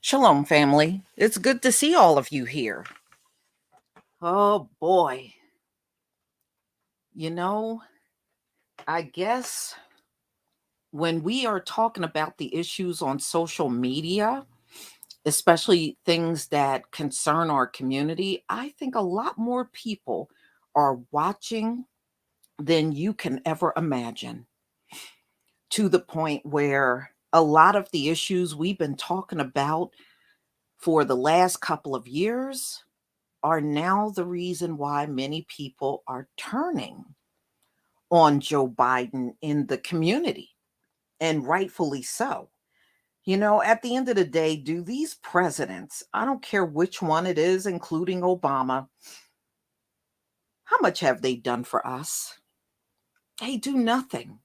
Shalom, family. It's good to see all of you here. Oh boy. You know, I guess when we are talking about the issues on social media, especially things that concern our community, I think a lot more people are watching than you can ever imagine, to the point where a lot of the issues we've been talking about for the last couple of years are now the reason why many people are turning on Joe Biden in the community, and rightfully so. At the end of the day, do these presidents, I don't care which one it is, including Obama, how much have they done for us? They do nothing.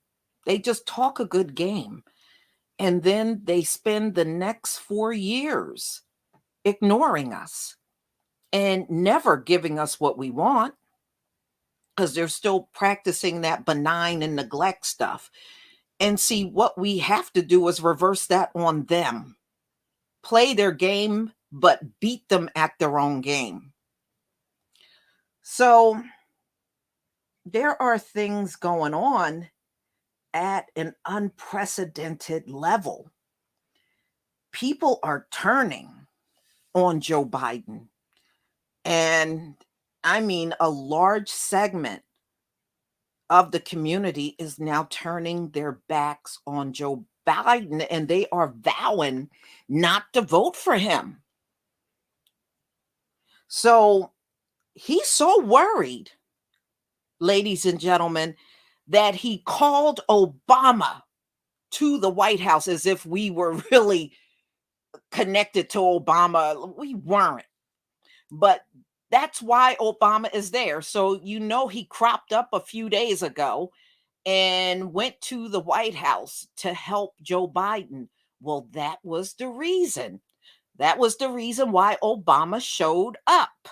They just talk a good game. And then they spend the next 4 years ignoring us and never giving us what we want, because they're still practicing that benign and neglect stuff. And see, what we have to do is reverse that on them. Play their game, but beat them at their own game. So there are things going on at an unprecedented level. People are turning on Joe Biden. And I mean, a large segment of the community is now turning their backs on Joe Biden, and they are vowing not to vote for him. So he's so worried, ladies and gentlemen, that he called Obama to the White House as if we were really connected to Obama. We weren't. But that's why Obama is there. So, he cropped up a few days ago and went to the White House to help Joe Biden. Well, that was the reason. That was the reason why Obama showed up.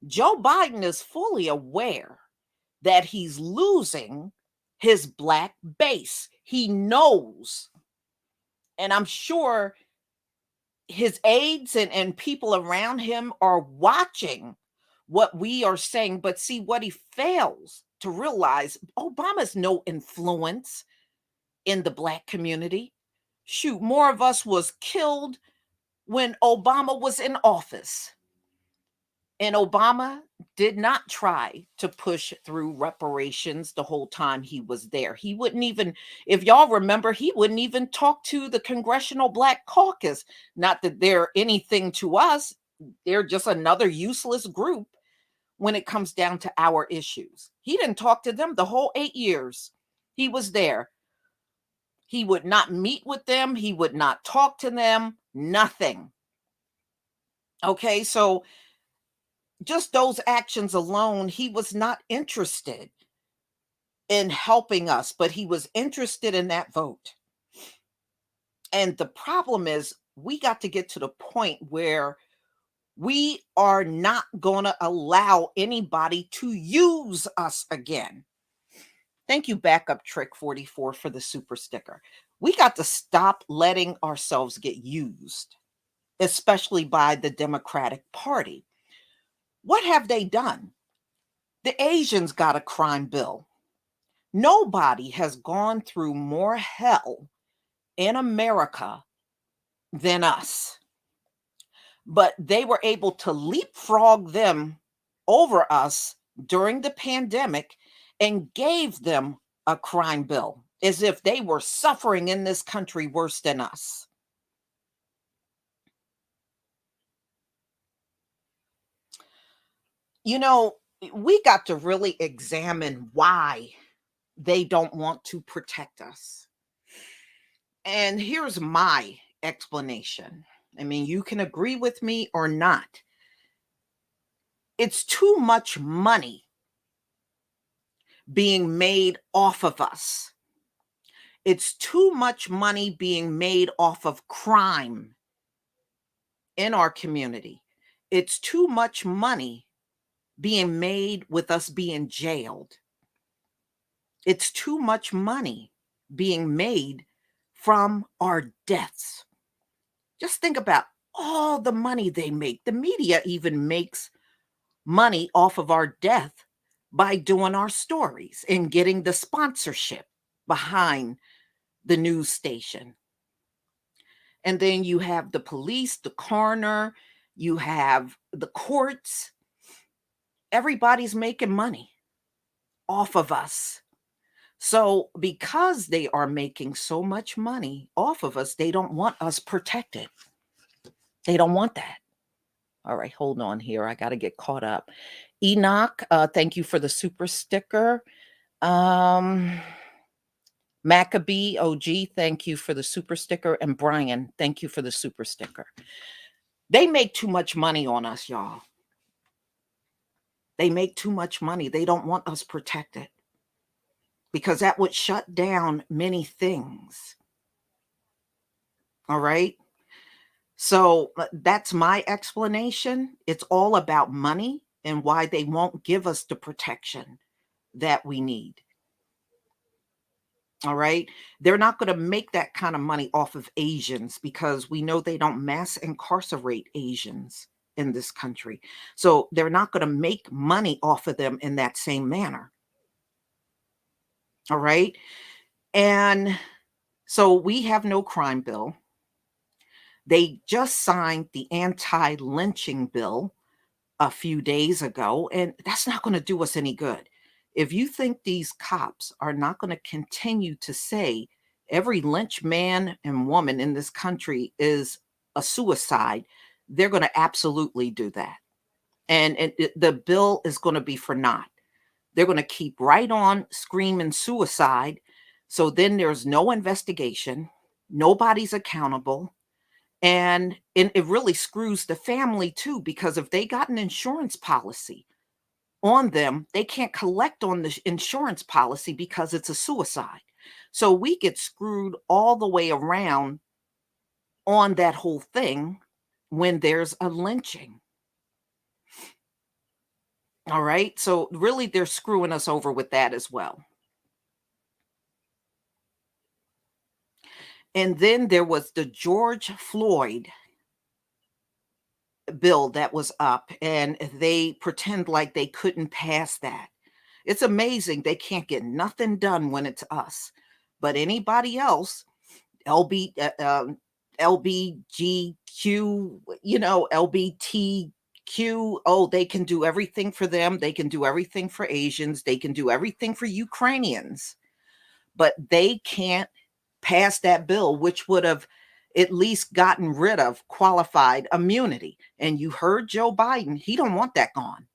Joe Biden is fully aware that he's losing his black base. He knows. And I'm sure his aides and people around him are watching what we are saying. But see, what he fails to realize, Obama's no influence in the black community. Shoot, more of us was killed when Obama was in office. And Obama did not try to push through reparations the whole time he was there. He wouldn't even, if y'all remember, he wouldn't even talk to the Congressional Black Caucus. Not that they're anything to us, they're just another useless group when it comes down to our issues. He didn't talk to them the whole 8 years he was there. He would not meet with them, he would not talk to them, nothing. Okay, so just those actions alone, he was not interested in helping us, but he was interested in that vote. And the problem is, we got to get to the point where we are not going to allow anybody to use us again. Thank you, Backup Trick 44, for the super sticker. We got to stop letting ourselves get used, especially by the Democratic Party. What have they done? The Asians got a crime bill. Nobody has gone through more hell in America than us. But they were able to leapfrog them over us during the pandemic and gave them a crime bill as if they were suffering in this country worse than us. You know, we got to really examine why they don't want to protect us. And here's my explanation. I mean, you can agree with me or not. It's too much money being made off of us. It's too much money being made off of crime in our community. It's too much money being made with us being jailed. It's too much money being made from our deaths. Just think about all the money they make. The media even makes money off of our death by doing our stories and getting the sponsorship behind the news station. And then you have the police, the coroner, you have the courts. Everybody's making money off of us. So, because they are making so much money off of us, they don't want us protected. They don't want that. All right, hold on here. I got to get caught up. Enoch, thank you for the super sticker. Um, Maccabee OG, thank you for the super sticker. And Brian, thank you for the super sticker. They make too much money on us, y'all. They make too much money. They don't want us protected because that would shut down many things. All right. So that's my explanation. It's all about money and why they won't give us the protection that we need. All right. They're not going to make that kind of money off of Asians because we know they don't mass incarcerate Asians in this country. So they're not going to make money off of them in that same manner. All right. And so we have no crime bill. They just signed the anti lynching bill a few days ago, and that's not going to do us any good. If you think these cops are not going to continue to say every lynch man and woman in this country is a suicide, they're going to absolutely do that. And the bill is going to be for naught. They're going to keep right on screaming suicide. So then there's no investigation, nobody's accountable. And it really screws the family too, because if they got an insurance policy on them, they can't collect on the insurance policy because it's a suicide. So we get screwed all the way around on that whole thing when there's a lynching. All right. So really, they're screwing us over with that as well. And then there was the George Floyd bill that was up, and they pretend like they couldn't pass that. It's amazing they can't get nothing done when it's us. But anybody else, LB, LBGQ, LBTQ, oh, they can do everything for them. They can do everything for Asians. They can do everything for Ukrainians. But they can't pass that bill, which would have at least gotten rid of qualified immunity. And you heard Joe Biden, he don't want that gone.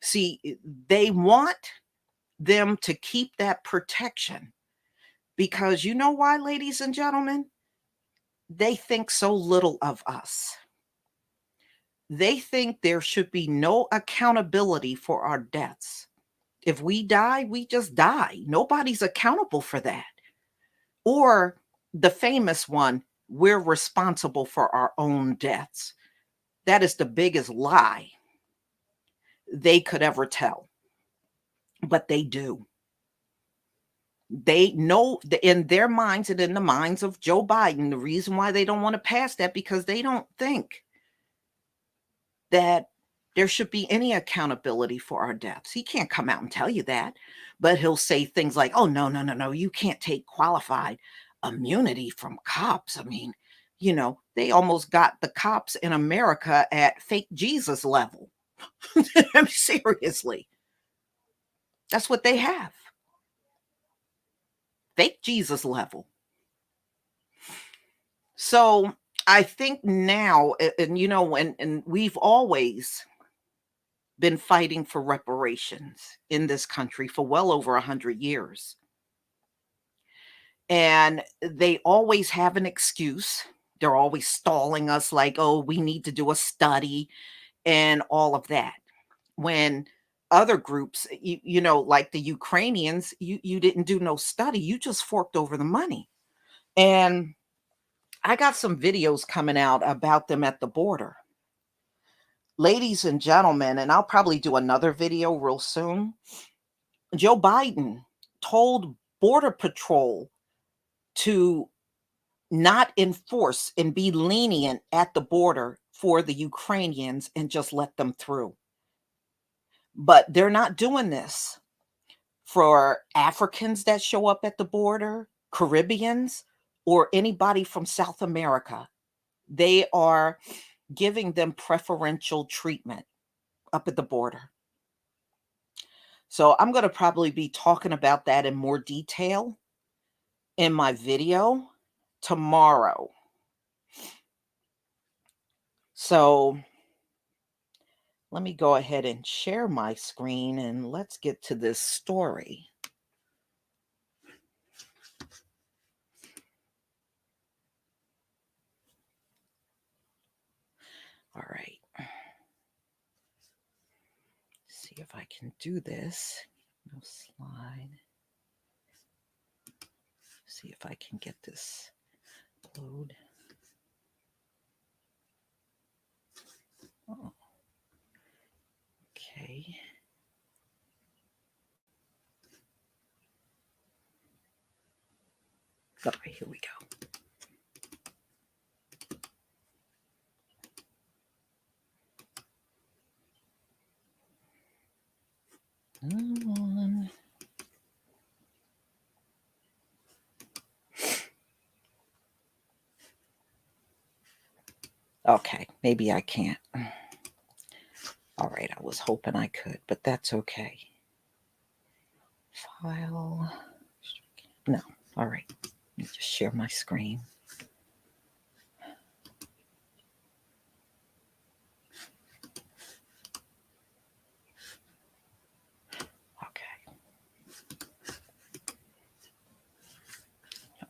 See, they want them to keep that protection because you know why, ladies and gentlemen? They think so little of us. They think there should be no accountability for our deaths. If we die, we just die. Nobody's accountable for that. Or the famous one, we're responsible for our own deaths. That is the biggest lie they could ever tell. But they do. They know in their minds and in the minds of Joe Biden, the reason why they don't want to pass that because they don't think that there should be any accountability for our deaths. He can't come out and tell you that, but he'll say things like, oh, no, no, no, no, you can't take qualified immunity from cops. I mean, they almost got the cops in America at fake Jesus level. I mean, seriously, that's what they have. Fake Jesus level. So I think now, and we've always been fighting for reparations in this country for well over 100 years. And they always have an excuse. They're always stalling us like, oh, we need to do a study and all of that. When other groups, like the Ukrainians, you didn't do no study. You just forked over the money. And I got some videos coming out about them at the border. Ladies and gentlemen, and I'll probably do another video real soon. Joe Biden told Border Patrol to not enforce and be lenient at the border for the Ukrainians and just let them through. But they're not doing this for Africans that show up at the border, Caribbeans, or anybody from South America. They are giving them preferential treatment up at the border. So I'm going to probably be talking about that in more detail in my video tomorrow. So let me go ahead and share my screen and let's get to this story. All right. See if I can do this. No slide. See if I can get this load. Oh. Okay. All right, here we go. On. Okay, maybe I can't. All right, I was hoping I could, but that's okay. File. No, all right. Let me just share my screen.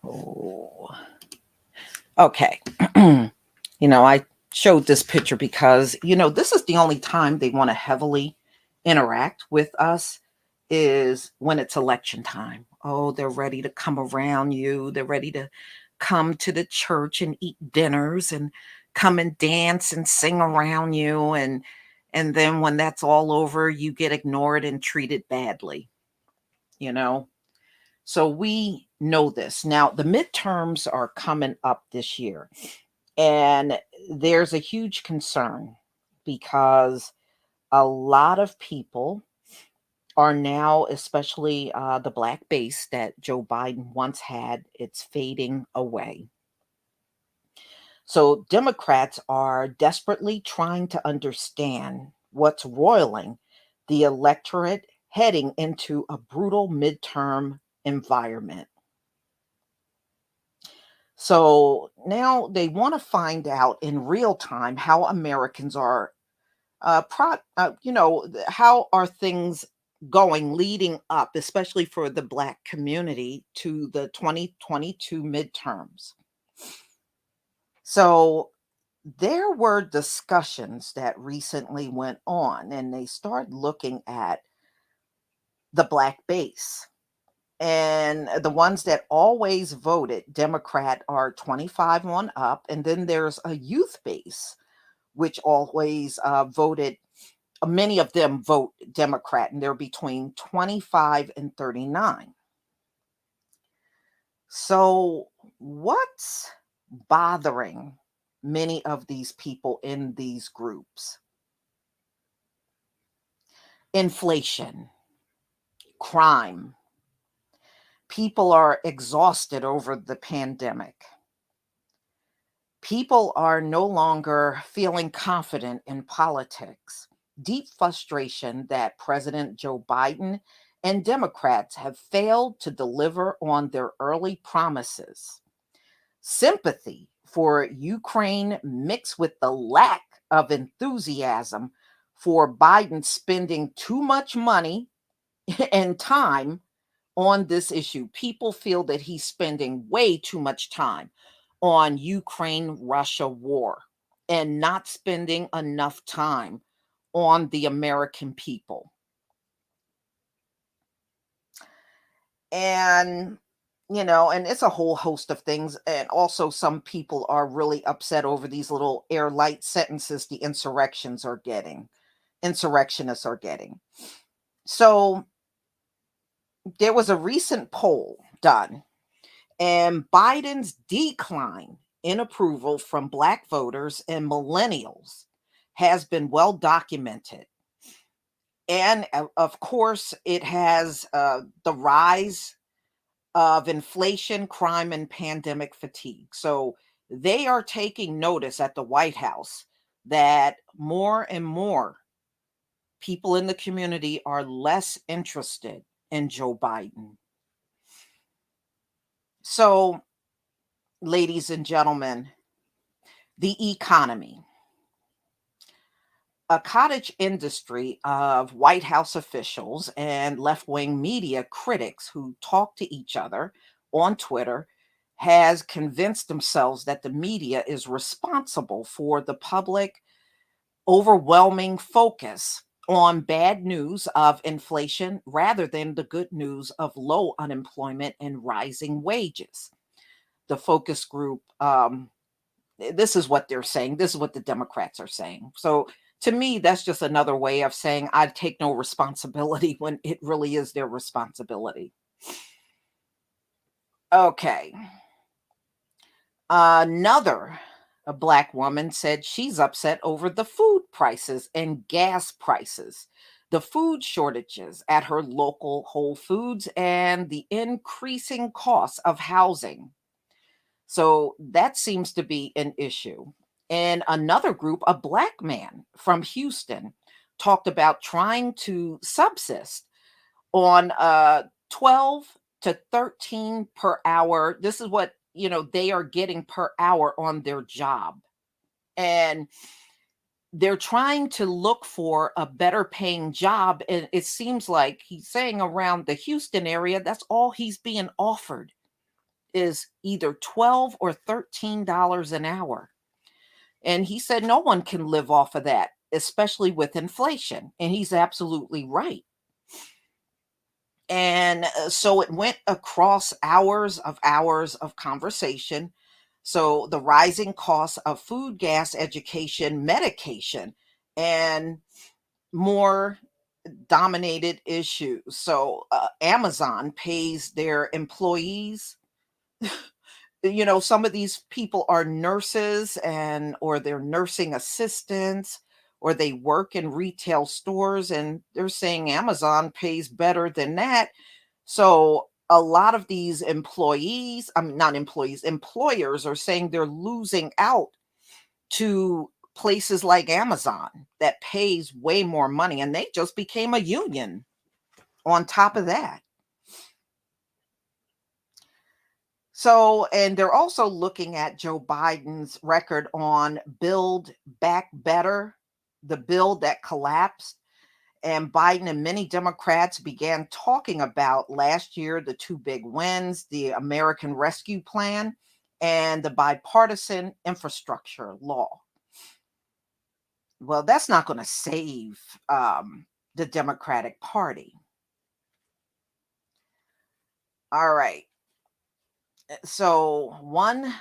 Oh, okay. I showed this picture because, this is the only time they want to heavily interact with us is when it's election time. Oh, they're ready to come around you. They're ready to come to the church and eat dinners and come and dance and sing around you. And then when that's all over, you get ignored and treated badly, you know? So we know this. Now, the midterms are coming up this year, and there's a huge concern because a lot of people are now, especially the black base that Joe Biden once had, it's fading away. So Democrats are desperately trying to understand what's roiling the electorate heading into a brutal midterm environment. So now they want to find out in real time how Americans are, how are things going leading up, especially for the Black community, to the 2022 midterms. So there were discussions that recently went on, and they started looking at the Black base. And the ones that always voted Democrat are 25 on up. And then there's a youth base, which always voted, many of them vote Democrat, and they're between 25 and 39. So, what's bothering many of these people in these groups? Inflation, crime. People are exhausted over the pandemic. People are no longer feeling confident in politics. Deep frustration that President Joe Biden and Democrats have failed to deliver on their early promises. Sympathy for Ukraine mixed with the lack of enthusiasm for Biden spending too much money and time on this issue. People feel that he's spending way too much time on Ukraine Russia war and not spending enough time on the American people. And and it's a whole host of things. And also, some people are really upset over these little airlight sentences the insurrectionists are getting. So, there was a recent poll done, And Biden's decline in approval from Black voters and millennials has been well documented. And of course, it has the rise of inflation, crime, and pandemic fatigue. So they are taking notice at the White House that more and more people in the community are less interested in Joe Biden. So, ladies and gentlemen, the economy. A cottage industry of White House officials and left wing media critics who talk to each other on Twitter has convinced themselves that the media is responsible for the public overwhelming focus on bad news of inflation rather than the good news of low unemployment and rising wages. The focus group, this is what they're saying. This is what the Democrats are saying. So to me, that's just another way of saying I take no responsibility when it really is their responsibility. Okay. Another a black woman said she's upset over the food prices and gas prices, the food shortages at her local Whole Foods, and the increasing costs of housing. So that seems to be an issue. And another group, a black man from Houston, talked about trying to subsist on 12 to 13 per hour. This is what, they are getting per hour on their job. And they're trying to look for a better paying job. And it seems like he's saying around the Houston area, that's all he's being offered is either 12 or $13 an hour. And he said no one can live off of that, especially with inflation. And he's absolutely right. And so it went across hours of conversation. So the rising costs of food, gas, education, medication, and more dominated issues. So Amazon pays their employees. Some of these people are nurses and or they're nursing assistants or they work in retail stores, and they're saying Amazon pays better than that. So a lot of these employees, I mean not employees, employers are saying they're losing out to places like Amazon that pays way more money, and they just became a union on top of that. So, and they're also looking at Joe Biden's record on Build Back Better, the bill that collapsed. And Biden and many Democrats began talking about last year the two big wins, the American Rescue Plan and the bipartisan infrastructure law. Well, that's not going to save the Democratic Party. All right. So, one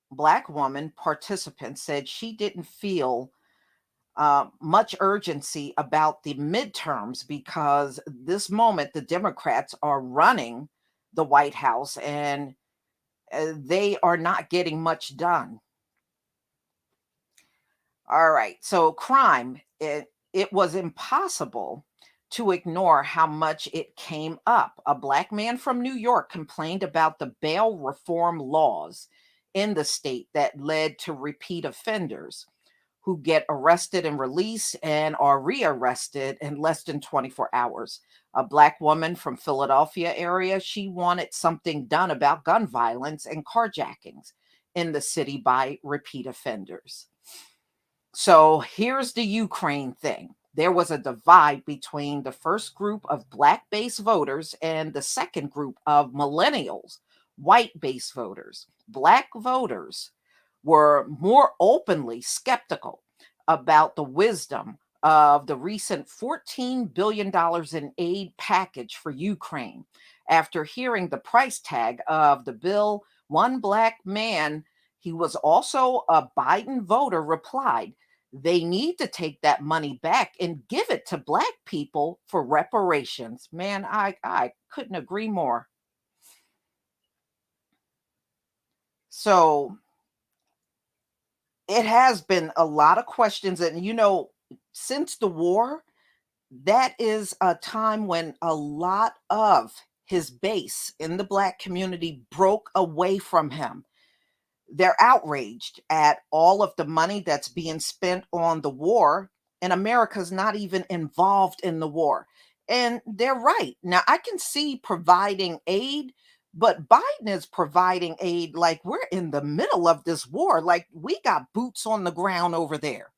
black woman participant said she didn't feel much urgency about the midterms because this moment the Democrats are running the White House and they are not getting much done. All right. So crime, it was impossible to ignore how much it came up. A black man from New York complained about the bail reform laws in the state that led to repeat offenders who get arrested and released and are rearrested in less than 24 hours. A black woman from Philadelphia area, she wanted something done about gun violence and carjackings in the city by repeat offenders. So here's the Ukraine thing. There was a divide between the first group of black based voters and the second group of millennials, white based voters. Black voters were more openly skeptical about the wisdom of the recent $14 billion in aid package for Ukraine. After hearing the price tag of the bill, one black man, he was also a Biden voter, replied, they need to take that money back and give it to black people for reparations. Man, I couldn't agree more. So it has been a lot of questions. And, since the war, that is a time when a lot of his base in the Black community broke away from him. They're outraged at all of the money that's being spent on the war, and America's not even involved in the war. And they're right. Now, I can see providing aid, but Biden is providing aid like we're in the middle of this war. Like we got boots on the ground over there.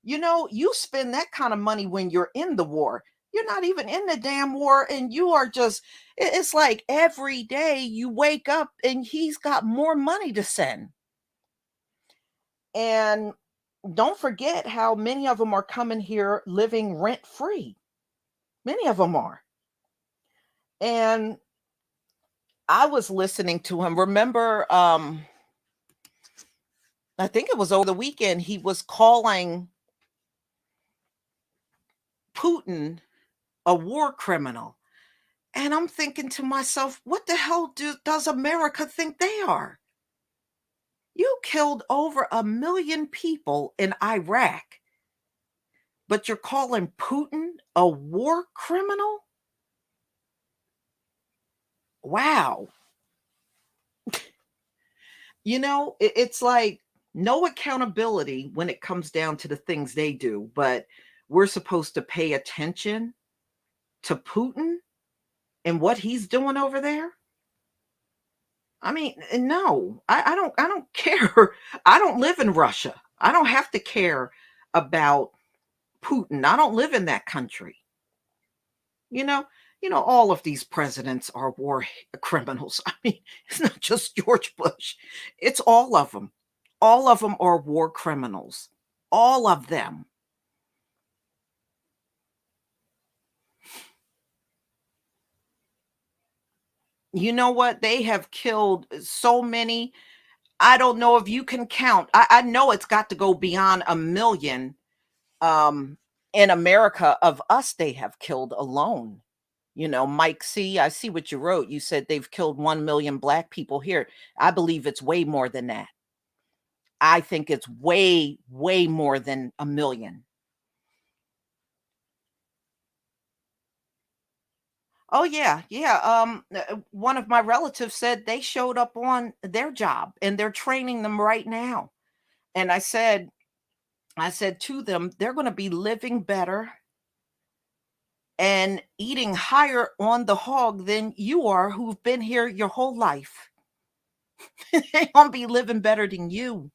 You spend that kind of money when you're in the war. You're not even in the damn war, and you are just, it's like every day you wake up and he's got more money to send. And don't forget how many of them are coming here living rent free. Many of them are. And I was listening to him. Remember, I think it was over the weekend, he was calling Putin a war criminal. And I'm thinking to myself, what the hell does America think they are? You killed over 1 million people in Iraq, but you're calling Putin a war criminal? Wow. It's like no accountability when it comes down to the things they do, but we're supposed to pay attention to Putin and what he's doing over there? I mean, no, I don't care. I don't live in Russia. I don't have to care about Putin. I don't live in that country. You know, all of these presidents are war criminals. I mean, it's not just George Bush. It's all of them. All of them are war criminals. All of them. You know what? They have killed so many. I don't know if you can count. I know it's got to go beyond 1 million um in America of us they have killed alone. Mike C, I see what you wrote. You said they've killed 1 million Black people here. I believe it's way more than that. I think it's way, way more than 1 million. Oh yeah, yeah. One of my relatives said they showed up on their job and they're training them right now. And I said to them, they're going to be living better and eating higher on the hog than you are, who've been here your whole life. They're going to be living better than you.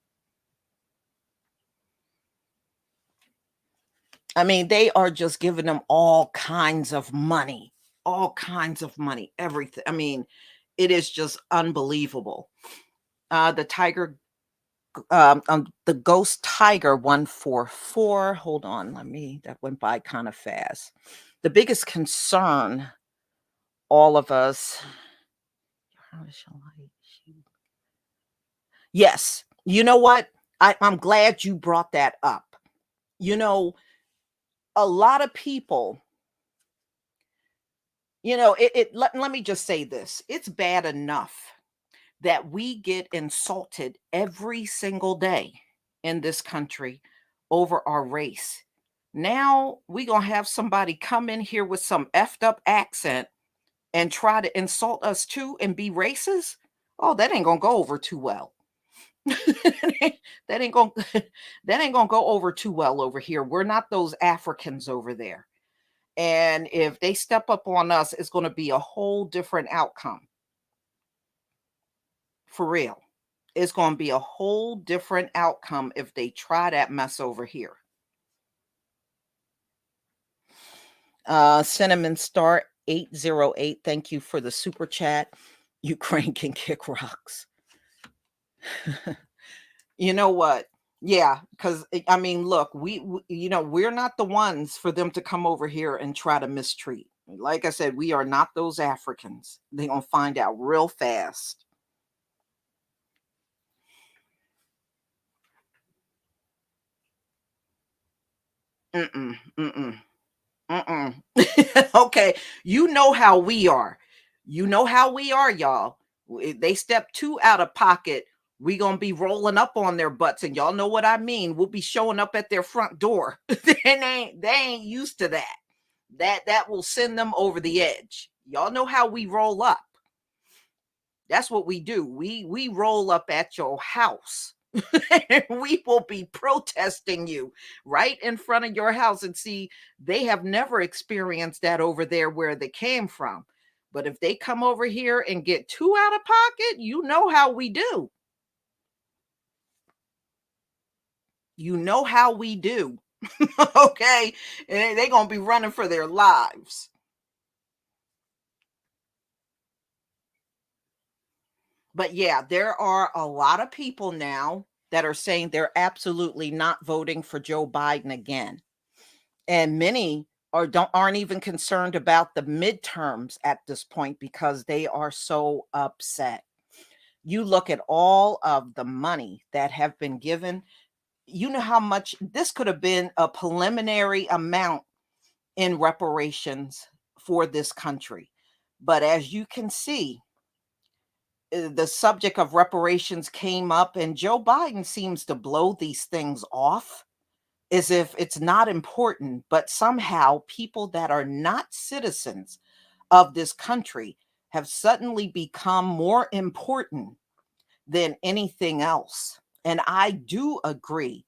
I mean, they are just giving them all kinds of money, everything. I mean, it is just unbelievable. The tiger, the ghost tiger 144. Hold on, that went by kind of fast. The biggest concern, all of us, how shall I? Yes, you know what? I'm glad you brought that up. You know, a lot of people, let me just say this. It's bad enough that we get insulted every single day in this country over our race. Now we gonna have somebody come in here with some effed up accent and try to insult us too and be racist. Oh, that ain't gonna go over too well. that ain't gonna that ain't gonna go over too well over here. We're not those Africans over there. And if they step up on us, it's gonna be a whole different outcome. For real. It's gonna be a whole different outcome if they try that mess over here. Cinnamon Star 808, thank you for the super chat. Ukraine can kick rocks. You know what? Yeah, because I mean, look, we're not the ones for them to come over here and try to mistreat. Like I said, we are not those Africans. They're gonna find out real fast. Mm-mm, mm-mm, mm-mm. Okay, you know how we are. You know how we are, y'all. They step too out of pocket. We gonna be rolling up on their butts, and y'all know what I mean. We'll be showing up at their front door. They ain't used to that. That will send them over the edge. Y'all know how we roll up. That's what we do. We roll up at your house. We will be protesting you right in front of your house. And see, they have never experienced that over there where they came from. But if they come over here and get too out of pocket, you know how we do. You know how we do. Okay. And they gonna be running for their lives. But yeah, there are a lot of people now that are saying they're absolutely not voting for Joe Biden again. And many aren't even concerned about the midterms at this point because they are so upset. You look at all of the money that have been given. You know how much this could have been a preliminary amount in reparations for this country. But as you can see, the subject of reparations came up, and Joe Biden seems to blow these things off as if it's not important. But somehow, people that are not citizens of this country have suddenly become more important than anything else. And I do agree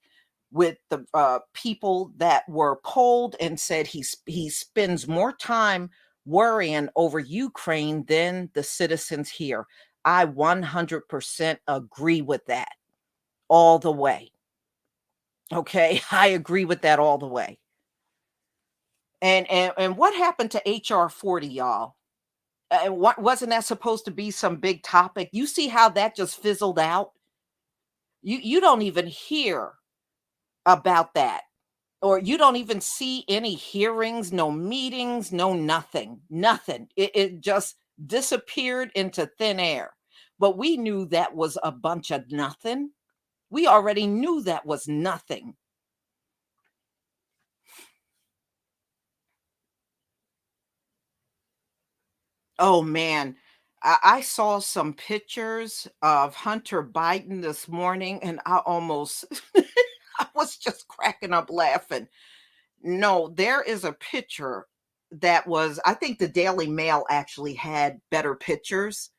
with the people that were polled and said he spends more time worrying over Ukraine than the citizens here. I 100% agree with that all the way. Okay, I agree with that all the way. And what happened to HR 40, y'all? And what wasn't that supposed to be some big topic? You see how that just fizzled out? You don't even hear about that. Or you don't even see any hearings, no meetings, no nothing, nothing. It just disappeared into thin air. But we knew that was a bunch of nothing. We already knew that was nothing. Oh man, I saw some pictures of Hunter Biden this morning and I almost I was just cracking up laughing. No, there is a picture that was I think the Daily Mail actually had better pictures,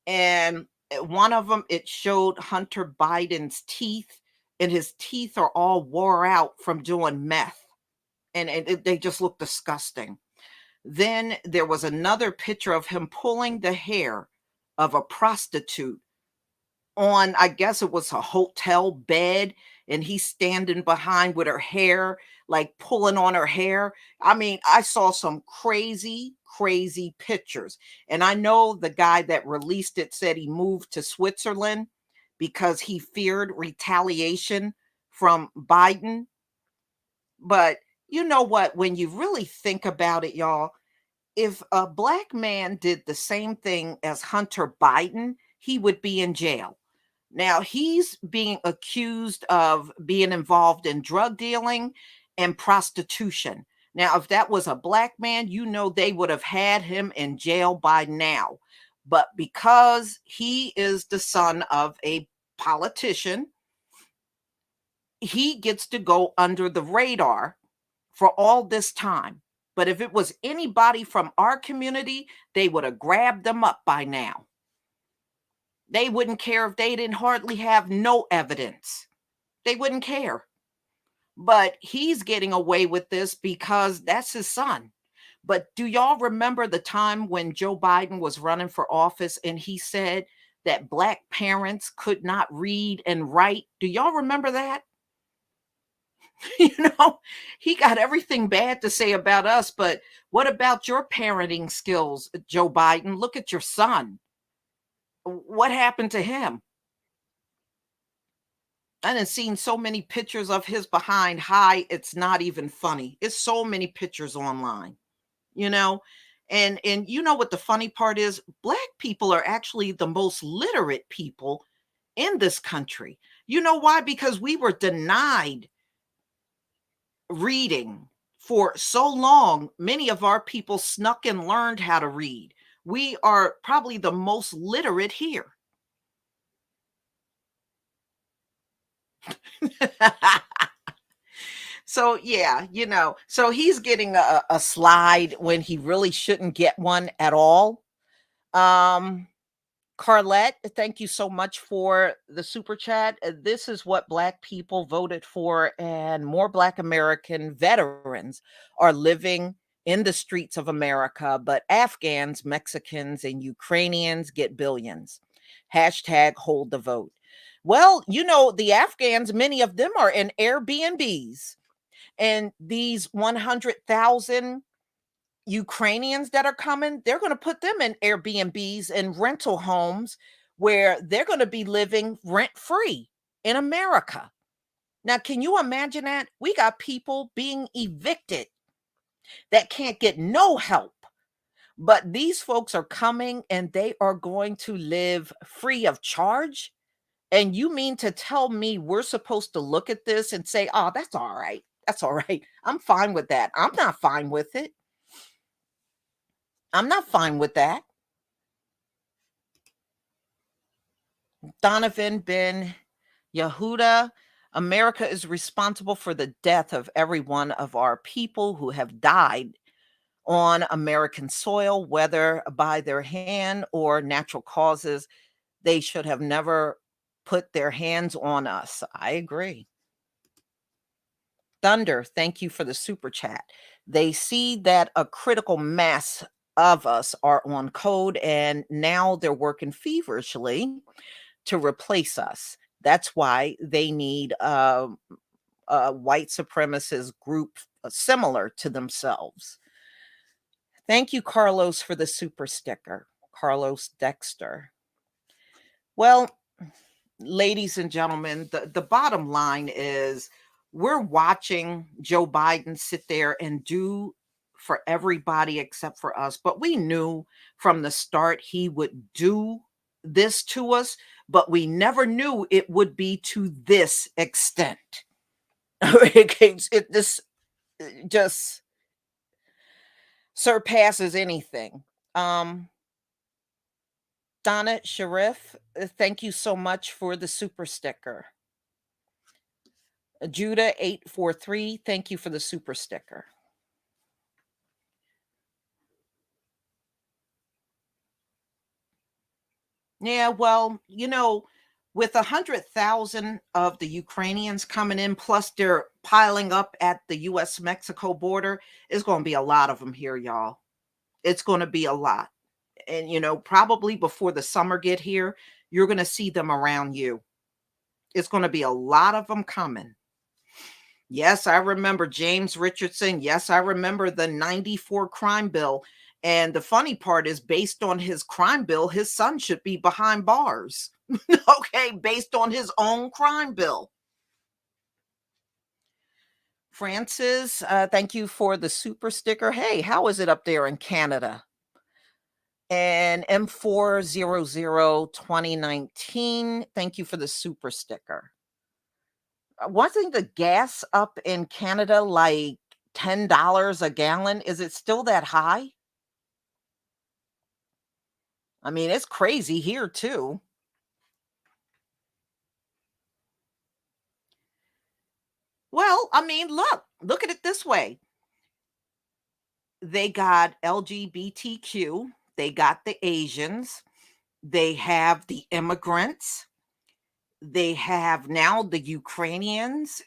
and one of them, it showed Hunter Biden's teeth, and his teeth are all wore out from doing meth, and they just look disgusting. Then there was another picture of him pulling the hair of a prostitute on, I guess it was a hotel bed, and he's standing behind with her hair, like pulling on her hair. I mean, I saw some crazy, crazy pictures. And I know the guy that released it said he moved to Switzerland because he feared retaliation from Biden. But you know what? When you really think about it, y'all, if a black man did the same thing as Hunter Biden, he would be in jail. Now he's being accused of being involved in drug dealing and prostitution. Now, if that was a black man, you know they would have had him in jail by now. But because he is the son of a politician, he gets to go under the radar for all this time. But if it was anybody from our community, they would have grabbed them up by now. They wouldn't care if they didn't hardly have no evidence. They wouldn't care. But he's getting away with this because that's his son. But do y'all remember the time when Joe Biden was running for office and he said that black parents could not read and write? Do y'all remember that? You know, he got everything bad to say about us, but what about your parenting skills, Joe Biden? Look at your son. What happened to him? I done seen so many pictures of his behind high, it's not even funny. It's so many pictures online, you know? And you know what the funny part is? Black people are actually the most literate people in this country. You know why? Because we were denied reading for so long. Many of our people snuck and learned how to read. We are probably the most literate here. So yeah, so he's getting a slide when he really shouldn't get one at all. Um, Carlette, thank you so much for the super chat. This is what Black people voted for, and more Black American veterans are living in the streets of America, but Afghans, Mexicans, and Ukrainians get billions. Hashtag hold the vote. Well, the Afghans, many of them are in Airbnbs, and these 100,000 Ukrainians that are coming, they're going to put them in Airbnbs and rental homes where they're going to be living rent free in America. Now, can you imagine that? We got people being evicted that can't get no help. But these folks are coming and they are going to live free of charge. And you mean to tell me we're supposed to look at this and say, oh, that's all right. That's all right. I'm fine with that. I'm not fine with it. I'm not fine with that. Donovan Ben Yehuda, America is responsible for the death of every one of our people who have died on American soil, whether by their hand or natural causes. They should have never put their hands on us. I agree. Thunder, thank you for the super chat. They see that a critical mass of us are on code, and now they're working feverishly to replace us. That's why they need a white supremacist group similar to themselves. Thank you, Carlos, for the super sticker. Carlos Dexter. Well, ladies and gentlemen, the bottom line is we're watching Joe Biden sit there and do for everybody except for us. But we knew from the start he would do this to us, but we never knew it would be to this extent. This just surpasses anything. Donna Sharif, thank you so much for the super sticker. Judah 843, thank you for the super sticker. Yeah, well, with 100,000 of the Ukrainians coming in, plus they're piling up at the US Mexico border, it's going to be a lot of them here, y'all. It's going to be a lot. And, probably before the summer get here, you're going to see them around you. It's going to be a lot of them coming. Yes, I remember James Richardson. Yes, I remember the 94 crime bill. And the funny part is, based on his crime bill, his son should be behind bars. Okay, based on his own crime bill. Francis, thank you for the super sticker. Hey, how is it up there in Canada? And M4002019, thank you for the super sticker. Wasn't the gas up in Canada like $10 a gallon? Is it still that high? I mean, it's crazy here too. Well, I mean, look at it this way. They got LGBTQ, they got the Asians, they have the immigrants, they have now the Ukrainians,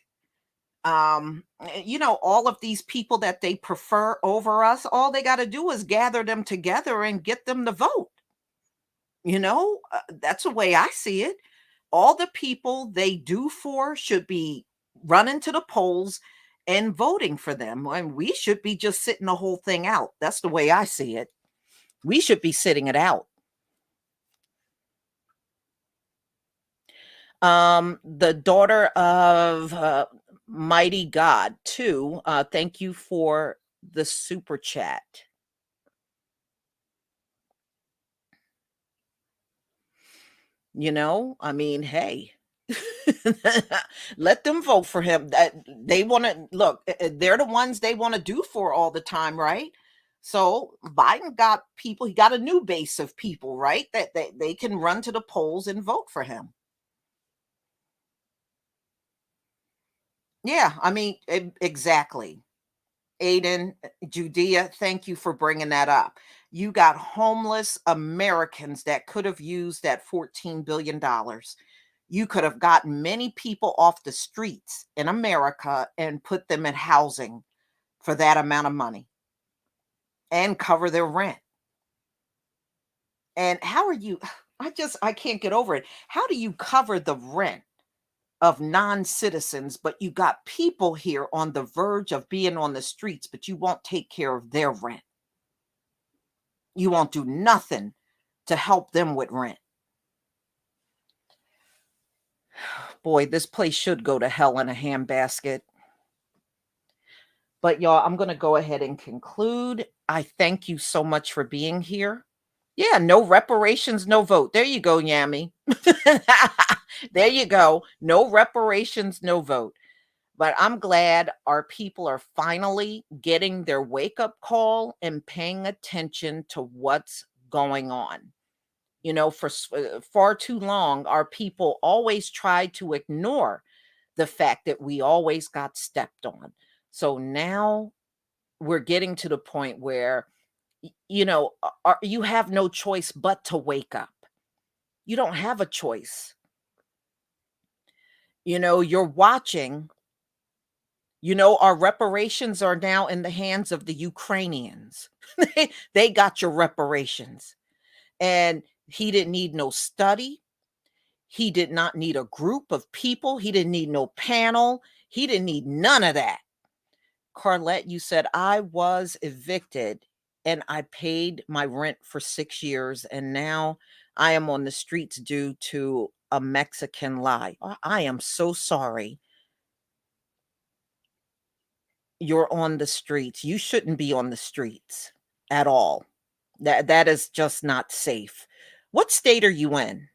all of these people that they prefer over us. All they got to do is gather them together and get them to vote. That's the way I see it. All the people they do for should be running to the polls and voting for them, and we should be just sitting the whole thing out. That's the way I see it. We should be sitting it out. The daughter of mighty God too, thank you for the super chat. I mean, hey, let them vote for him. That they want to look, they're the ones they want to do for all the time, right? So Biden got people, he got a new base of people, right? That they can run to the polls and vote for him. Yeah, I mean, exactly. Aiden, Judea, thank you for bringing that up. You got homeless Americans that could have used that $14 billion. You could have gotten many people off the streets in America and put them in housing for that amount of money and cover their rent. And how are you? I can't get over it. How do you cover the rent of non-citizens, but you got people here on the verge of being on the streets, but you won't take care of their rent? You won't do nothing to help them with rent. Boy, this place should go to hell in a handbasket. But y'all, I'm going to go ahead and conclude. I thank you so much for being here. Yeah, no reparations, no vote. There you go, Yami. There you go. No reparations, no vote. But I'm glad our people are finally getting their wake up call and paying attention to what's going on. You know, for far too long, our people always tried to ignore the fact that we always got stepped on. So now we're getting to the point where, you have no choice but to wake up. You don't have a choice. You're watching. Our reparations are now in the hands of the Ukrainians. They got your reparations. And he didn't need no study. He did not need a group of people. He didn't need no panel. He didn't need none of that. Carlette, you said I was evicted and I paid my rent for 6 years. And now I am on the streets due to a Mexican lie. I am so sorry. You're on the streets. You shouldn't be on the streets at all. That is just not safe. What state are you in?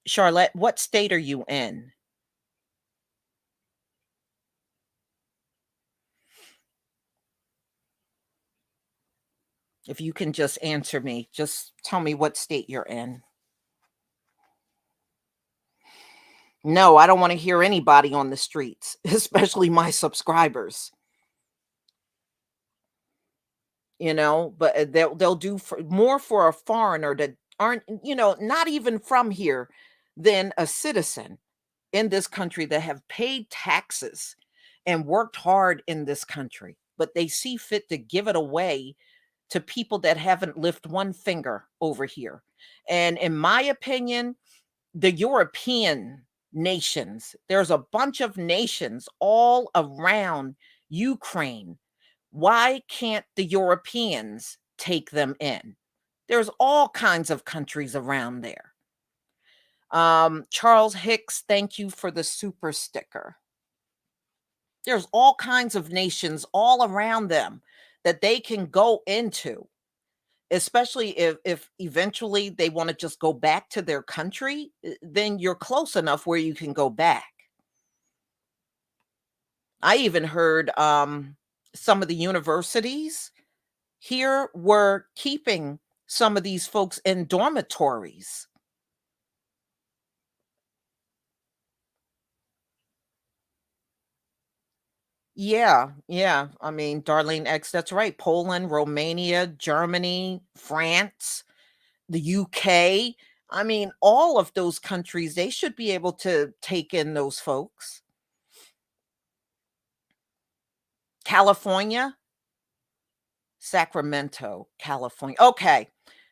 Charlotte, what state are you in? If you can just answer me, just tell me what state you're in. No, I don't want to hear anybody on the streets, especially my subscribers. But they'll do more for a foreigner that aren't, not even from here than a citizen in this country that have paid taxes and worked hard in this country, but they see fit to give it away to people that haven't lifted one finger over here. And in my opinion, the European nations, there's a bunch of nations all around Ukraine. Why can't the Europeans take them in? There's all kinds of countries around there. Charles Hicks, thank you for the super sticker. There's all kinds of nations all around them that they can go into, especially if eventually they want to just go back to their country, then you're close enough where you can go back. I even heard some of the universities here were keeping some of these folks in dormitories. Yeah, yeah. I mean, Darlene X, that's right. Poland, Romania, Germany, France, the UK. I mean, all of those countries, they should be able to take in those folks. California, Sacramento, California. Okay.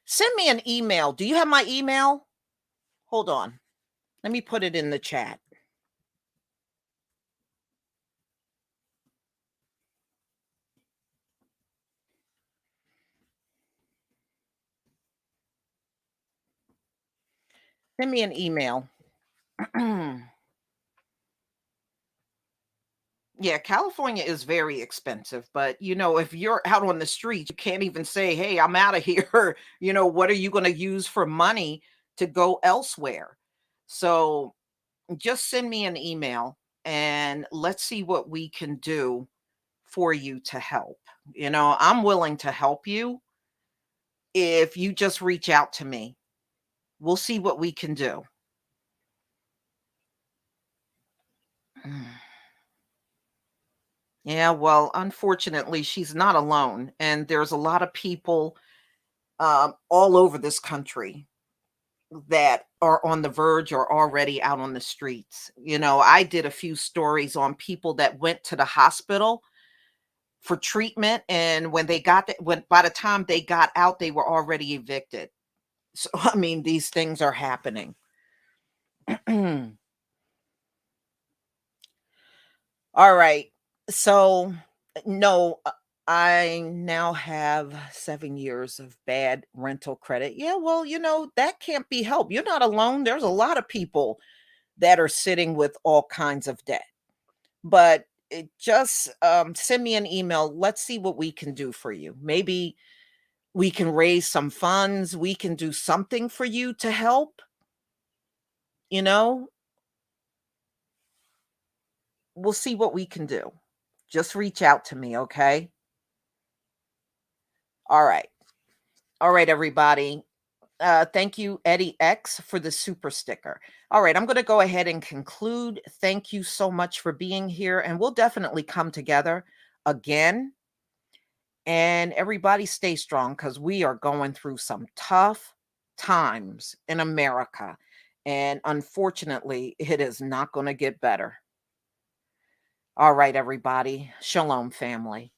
Send me an email. Do you have my email? Hold on. Let me put it in the chat. Send me an email. Yeah, California is very expensive, but if you're out on the street, you can't even say, "Hey, I'm out of here." What are you going to use for money to go elsewhere? So, just send me an email and let's see what we can do for you to help. I'm willing to help you if you just reach out to me. We'll see what we can do. Yeah, well, unfortunately, she's not alone, and there's a lot of people all over this country that are on the verge or already out on the streets. I did a few stories on people that went to the hospital for treatment, and when by the time they got out, they were already evicted. So, I mean, these things are happening. All right. So, no, I now have 7 years of bad rental credit. Yeah, well, that can't be helped. You're not alone. There's a lot of people that are sitting with all kinds of debt. But just send me an email. Let's see what we can do for you. Maybe we can raise some funds. We can do something for you to help. You know, we'll see what we can do. Just reach out to me, okay? All right. All right, everybody. Thank you, Eddie X, for the super sticker. All right, I'm going to go ahead and conclude. Thank you so much for being here, and we'll definitely come together again. And everybody stay strong because we are going through some tough times in America. And unfortunately, it is not going to get better. All right, everybody. Shalom, family.